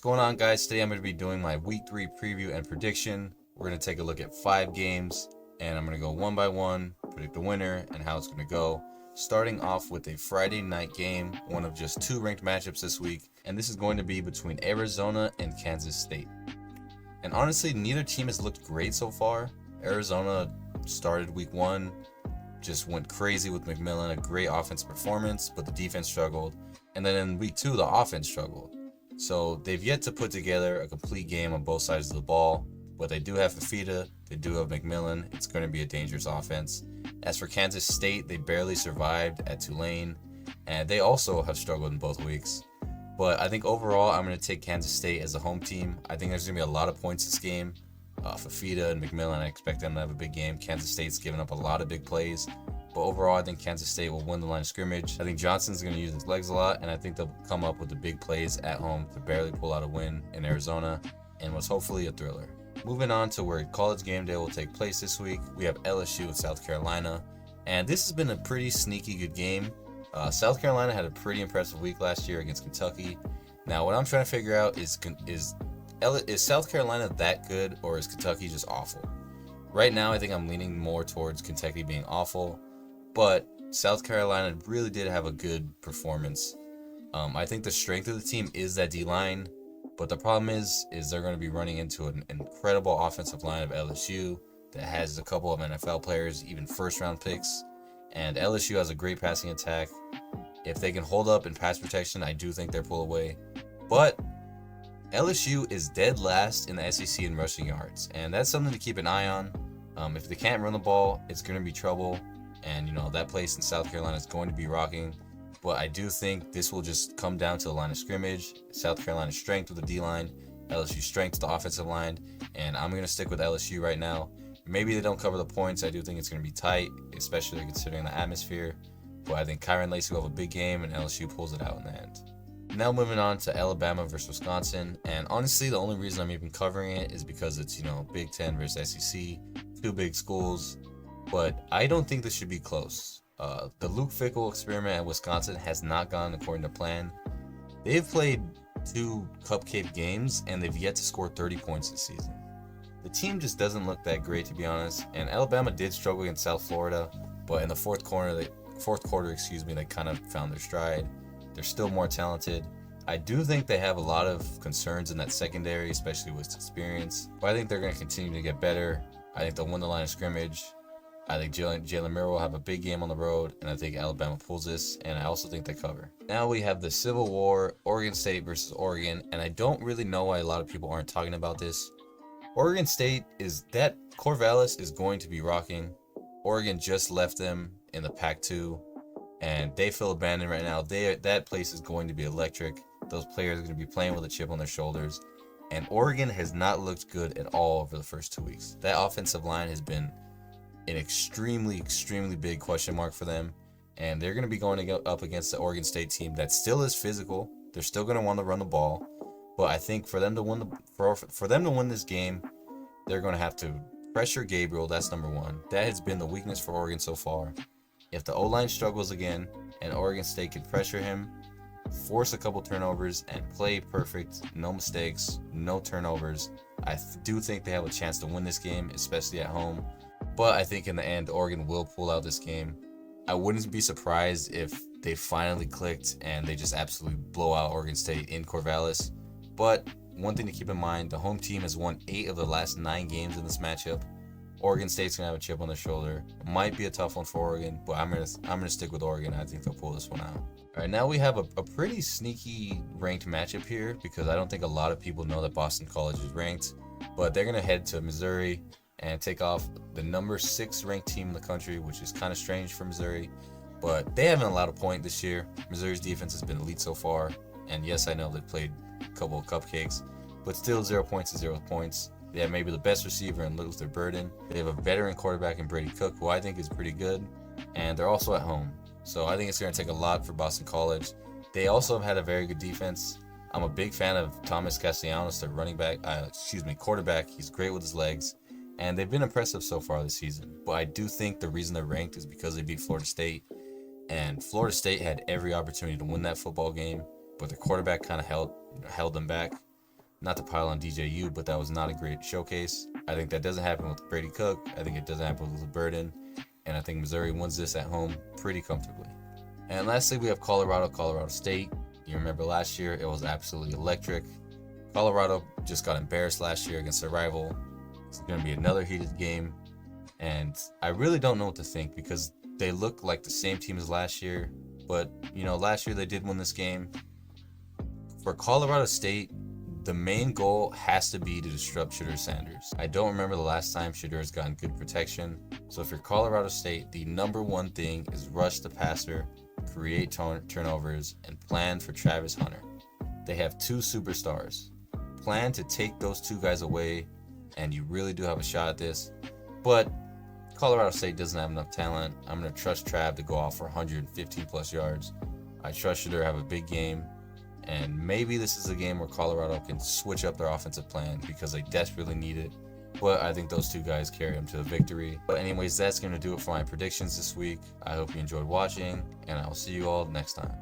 What's going on, guys? Today I'm going to be doing my week 3 preview and prediction. We're going to take a look at 5 games, and I'm going to go one by one, predict the winner and how it's going to go. Starting off with a Friday night game, one of just 2 ranked matchups this week, and this is going to be between Arizona and Kansas State. And honestly, neither team has looked great so far. Arizona started week 1, just went crazy with McMillan, a great offense performance, but the defense struggled. And then in week 2, the offense struggled. So they've yet to put together a complete game on both sides of the ball, but they do have Fafita, they do have McMillan. It's going to be a dangerous offense. As for Kansas State, they barely survived at Tulane, and they also have struggled in both weeks. But I think overall, I'm going to take Kansas State as a home team. I think there's going to be a lot of points this game. Fafita and McMillan, I expect them to have a big game. Kansas State's given up a lot of big plays. But overall, I think Kansas State will win the line of scrimmage. I think Johnson's going to use his legs a lot, and I think they'll come up with the big plays at home to barely pull out a win in Arizona, and was hopefully a thriller. Moving on to where College Game Day will take place this week, we have LSU with South Carolina, and this has been a pretty sneaky good game. South Carolina had a pretty impressive week last year against Kentucky. Now, what I'm trying to figure out is South Carolina that good, or is Kentucky just awful? Right now, I think I'm leaning more towards Kentucky being awful. But South Carolina really did have a good performance. I think the strength of the team is that D-line, but the problem is they're going to be running into an incredible offensive line of LSU that has a couple of NFL players, even first-round picks, and LSU has a great passing attack. If they can hold up in pass protection, I do think they'll pull away. But LSU is dead last in the SEC in rushing yards, and that's something to keep an eye on. If they can't run the ball, it's going to be trouble. And, that place in South Carolina is going to be rocking. But I do think this will just come down to the line of scrimmage. South Carolina's strength with the D-line, LSU's strength with the offensive line. And I'm going to stick with LSU right now. Maybe they don't cover the points. I do think it's going to be tight, especially considering the atmosphere. But I think Kyron Lacey will have a big game, and LSU pulls it out in the end. Now moving on to Alabama versus Wisconsin. And honestly, the only reason I'm even covering it is because it's, Big Ten versus SEC. 2 big schools. But I don't think this should be close. The Luke Fickell experiment at Wisconsin has not gone according to plan. They've played 2 cupcake games, and they've yet to score 30 points this season. The team just doesn't look that great, to be honest. And Alabama did struggle against South Florida, but in the fourth quarter, they kind of found their stride. They're still more talented. I do think they have a lot of concerns in that secondary, especially with experience. But I think they're going to continue to get better. I think they'll win the line of scrimmage. I think Jalen Murray will have a big game on the road, and I think Alabama pulls this, and I also think they cover. Now we have the Civil War, Oregon State versus Oregon, and I don't really know why a lot of people aren't talking about this. Oregon State Corvallis is going to be rocking. Oregon just left them in the Pac-2, and they feel abandoned right now. That place is going to be electric. Those players are going to be playing with a chip on their shoulders, and Oregon has not looked good at all over the first 2 weeks. That offensive line has been an extremely big question mark for them, and they're going to be going up against the Oregon State team that still is physical. They're still going to want to run the ball, but I think for them to win this game, they're going to have to pressure Gabriel. That's number 1. That has been the weakness for Oregon so far. If the O-line struggles again and Oregon State can pressure him, force a couple turnovers, and play perfect, no mistakes, no turnovers, I do think they have a chance to win this game, especially at home. But I think in the end, Oregon will pull out this game. I wouldn't be surprised if they finally clicked and they just absolutely blow out Oregon State in Corvallis. But one thing to keep in mind, the home team has won 8 of the last 9 games in this matchup. Oregon State's going to have a chip on their shoulder. It might be a tough one for Oregon, but I'm gonna stick with Oregon. I think they'll pull this one out. All right, now we have a pretty sneaky ranked matchup here, because I don't think a lot of people know that Boston College is ranked. But they're going to head to Missouri and take off the number 6 ranked team in the country, which is kind of strange for Missouri. But they haven't allowed a point this year. Missouri's defense has been elite so far. And yes, I know they've played a couple of cupcakes, but still 0 points is 0 points. They have maybe the best receiver in Luther Burden. They have a veteran quarterback in Brady Cook, who I think is pretty good. And they're also at home. So I think it's going to take a lot for Boston College. They also have had a very good defense. I'm a big fan of Thomas Castellanos, their quarterback. He's great with his legs. And they've been impressive so far this season. But I do think the reason they're ranked is because they beat Florida State. And Florida State had every opportunity to win that football game, but their quarterback kind of held them back. Not to pile on DJU, but that was not a great showcase. I think that doesn't happen with Brady Cook. I think it doesn't happen with Burden. And I think Missouri wins this at home pretty comfortably. And lastly, we have Colorado State. You remember last year, it was absolutely electric. Colorado just got embarrassed last year against their rival. It's going to be another heated game. And I really don't know what to think because they look like the same team as last year. But, last year they did win this game. For Colorado State, the main goal has to be to disrupt Shadur Sanders. I don't remember the last time Shadur has gotten good protection. So if you're Colorado State, the number one thing is rush the passer, create turnovers, and plan for Travis Hunter. They have two superstars. Plan to take those two guys away, and you really do have a shot at this. But Colorado State doesn't have enough talent. I'm going to trust Trav to go off for 115 plus yards. I trust Shadur to have a big game. And maybe this is a game where Colorado can switch up their offensive plan because they desperately need it. But I think those two guys carry them to a victory. But anyways, that's going to do it for my predictions this week. I hope you enjoyed watching, and I'll see you all next time.